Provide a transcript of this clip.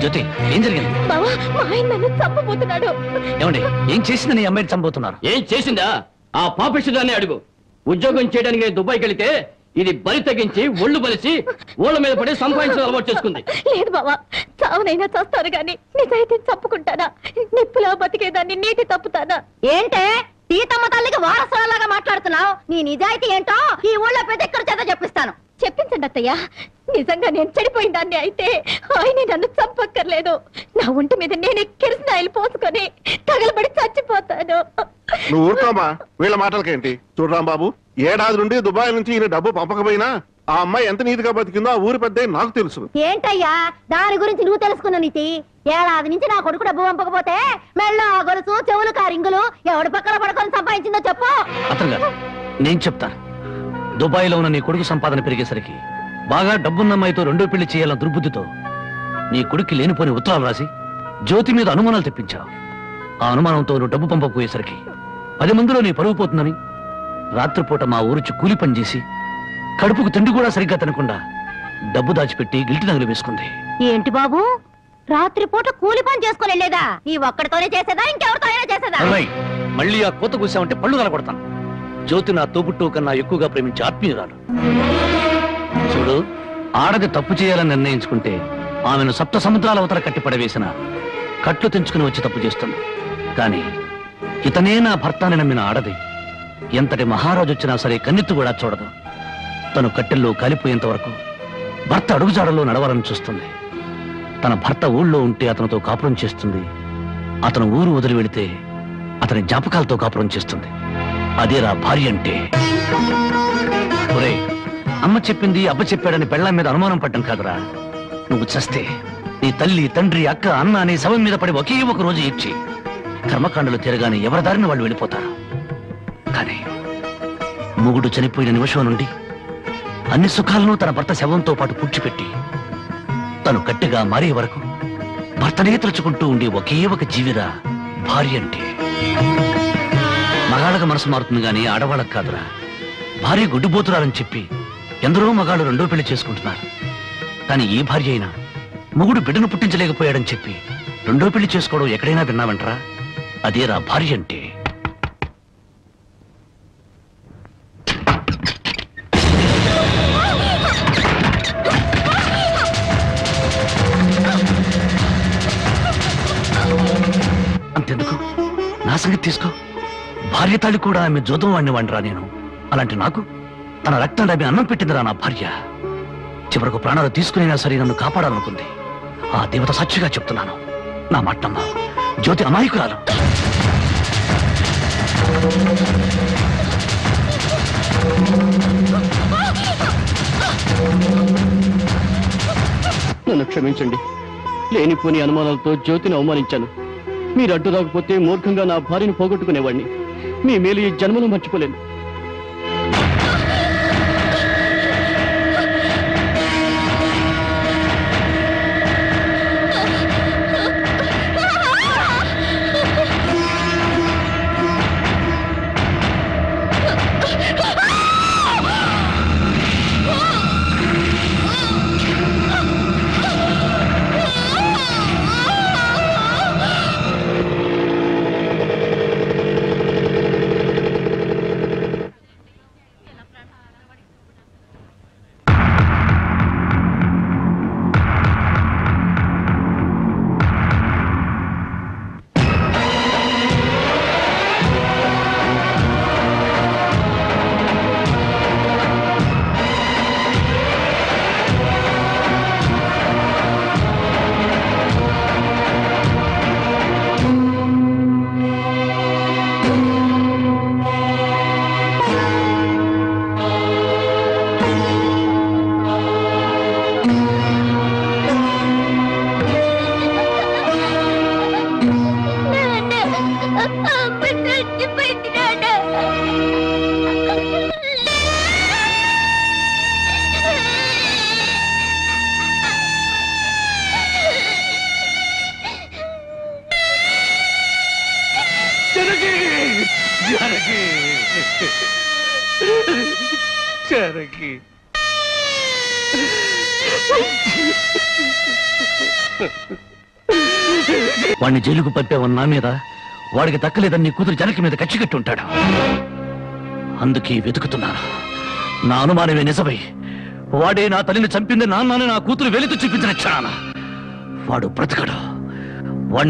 జ్యోతి ఏం జరిగింది? బావా మా ఆయన నన్ను చంపబోతున్నాడు. ఏమండి ఏం చేసిందని ఈ అమ్మాయిని చంపబోతున్నారు? ఏం చేసిందా? ఆ పాపిష్టిదాన్ని అడుగు. ఉద్యోగం చేయడానికి దుబాయ్కి వెళితే ఇది బలి తగ్గించి ఒళ్ళు బలిసి ఓళ్ళ మీద పడి సంపాదించడం అలవాటు చేసుకుంది. లేదు బావా, చావునైనా చేస్తాను గాని నిజాయితీ చంపుకుంటానా? నిప్పులో బతికేదాన్ని నీటి తప్పుతానా? ఏంటే సీతమ్మ తల్లికి వారసులాగా మాట్లాడుతున్నావు? నీ నిజాయితీ ఏంటో ఈ ఊళ్ళో ప్రతి ఒక్కరి చేత చెప్పిస్తాను. చెప్పించండి అత్తయ్య. నిజంగా నేను చెడిపోయిన దాన్ని అయితే ఆయనే నన్ను చంపక్కర్లేదు. నా ఒంటి మీద నేనే కిరసన ఆయిల్ పోసుకొని తగలబడి చచ్చిపోతాను. నువ్వు ఊరుకోమా, వీళ్ళ మాటలకేంటి? చూడరాం బాబు, ఏడాది నుండి దుబాయ్ నుంచి ఈయన డబ్బు పంపకపోయినా ఆ అమ్మాయి ఎంత నీతిగా బతికిందో ఆ ఊరి పెద్ద నాకు తెలుసు. ఏంటయ్యా దాని గురించి నువ్వు తెలుసుకున్న నీతి? ఏడాది నుంచి నా కొడుకు డబ్బు పంపకపోతే మెళ్ళ గొలుసు చెవులు కారింగులు ఎవడి పక్కన పడుకొని సంపాదించిందో చెప్పు. అతను నేను చెప్తాను. దుబాయ్లో ఉన్న నీ కొడుకు సంపాదన పెరిగేసరికి బాగా డబ్బున్న అమ్మాయితో రెండో పెళ్లి చేయాలన్న దుర్బుద్ధితో నీ కొడుక్కి లేనిపోని ఉత్తరాలు రాసి జ్యోతి మీద అనుమానాలు తెప్పించావు. ఆ అనుమానంతో నువ్వు డబ్బు పంపకపోయేసరికి 10 మందిలో నీ పరువు పోతుందని రాత్రిపూట మా ఊరుచి కూలి పని చేసి కడుపుకు తిండి కూడా సరిగ్గా తినకుండా డబ్బు దాచిపెట్టి గిల్టి నగలు వేసుకుంది. ఏంటి బాబు, రాత్రిపూట కూలి పని చేసుకుని వెళ్ళేదా? నీ ఒక్కడితోనే చేసేదా ఇంకెవరితో అయినా చేసేదా? మళ్ళీ ఆ కోత కూసామంటే పళ్ళు నలగొడతాను. జ్యోతి నా తోబుట్టు కన్నా ఎక్కువగా ప్రేమించే ఆత్మీయురాలు. చూడు, ఆడది తప్పు చేయాలని నిర్ణయించుకుంటే ఆమెను 7 సముద్రాల అవతల కట్టి పడవేసిన కట్లు తెంచుకుని వచ్చి తప్పు చేస్తుంది. కానీ ఇతనే నా భర్త అని నమ్మిన ఆడది ఎంతటి మహారాజు వచ్చినా సరే కన్నెత్తు కూడా చూడదు. తను కట్టెల్లో కాలిపోయేంత వరకు భర్త అడుగుజాడల్లో నడవాలని చూస్తుంది. తన భర్త ఊళ్ళో ఉంటే అతనితో కాపురం చేస్తుంది. అతను ఊరు వదిలి వెళితే అతని జ్ఞాపకాలతో కాపురం చేస్తుంది. అదేరా భార్య అంటే. ఒరే, అమ్మ చెప్పింది అబ్బ చెప్పాడని పెళ్ళాం మీద అనుమానం పడ్డం కాదురా. నువ్వు చస్తే నీ తల్లి తండ్రి అక్క అన్న నీ శవం మీద పడి ఒకే ఒక రోజు ఏడ్చి కర్మకాండలు తిరగానే ఎవరి దారిని వాళ్ళు వెళ్ళిపోతారు. కానీ మొగుడు చనిపోయిన నిమిషం నుండి అన్ని సుఖాలను తన భర్త శవంతో పాటు పూడ్చిపెట్టి తను గట్టిగా మారే వరకు భర్తనే తలుచుకుంటూ ఉండే ఒకే ఒక జీవిరా భార్య అంటే. మగాళ్ళకి మనసు మారుతుంది గాని ఆడవాళ్ళకు కాదురా. భార్య గుడ్డుబోతురాలని చెప్పి ఎందరో మగాళ్ళు రెండో పెళ్లి చేసుకుంటున్నారు. కానీ ఈ భార్య అయినా మొగుడు బిడ్డను పుట్టించలేకపోయాడని చెప్పి రెండో పెళ్లి చేసుకోవడం ఎక్కడైనా విన్నావంటరా? అదేరా భార్య అంటే. అంతెందుకు, నా సంగతి తీసుకో. భార్య తాళి కూడా ఆమె జోదం వాడిని వాడిరా నేను. అలాంటి నాకు తన రక్తం ఆమె అన్నం పెట్టిందిరా నా భార్య. చివరకు ప్రాణాలు తీసుకునేనా సరే నన్ను కాపాడాలనుకుంది. ఆ దేవత సాక్షిగా చెప్తున్నాను, నా మాటమ్మ. జ్యోతి అమాయకురాలు. నన్ను క్షమించండి. లేనిపోని అనుమానాలతో జ్యోతిని అవమానించాను. మీరు అడ్డు రాకపోతే మూర్ఖంగా నా భార్యను పోగొట్టుకునేవాడిని. మీ మేలు ఈ జన్మలో మర్చిపోలేను. Cherokee. వాడిని జైలుకు పంపేవన్న నా మీద, వాడికి దక్కలేదని నీ కూతురు జనకి మీద కచ్చి కట్టి ఉంటాడు. అందుకే వెతుకుతున్నాను. నా అనుమానమే నిజమై వాడే నా తల్లిని చంపింది నాన్నని నా కూతురు వెలితో చూపించిన క్షణాన వాడు బ్రతకడు.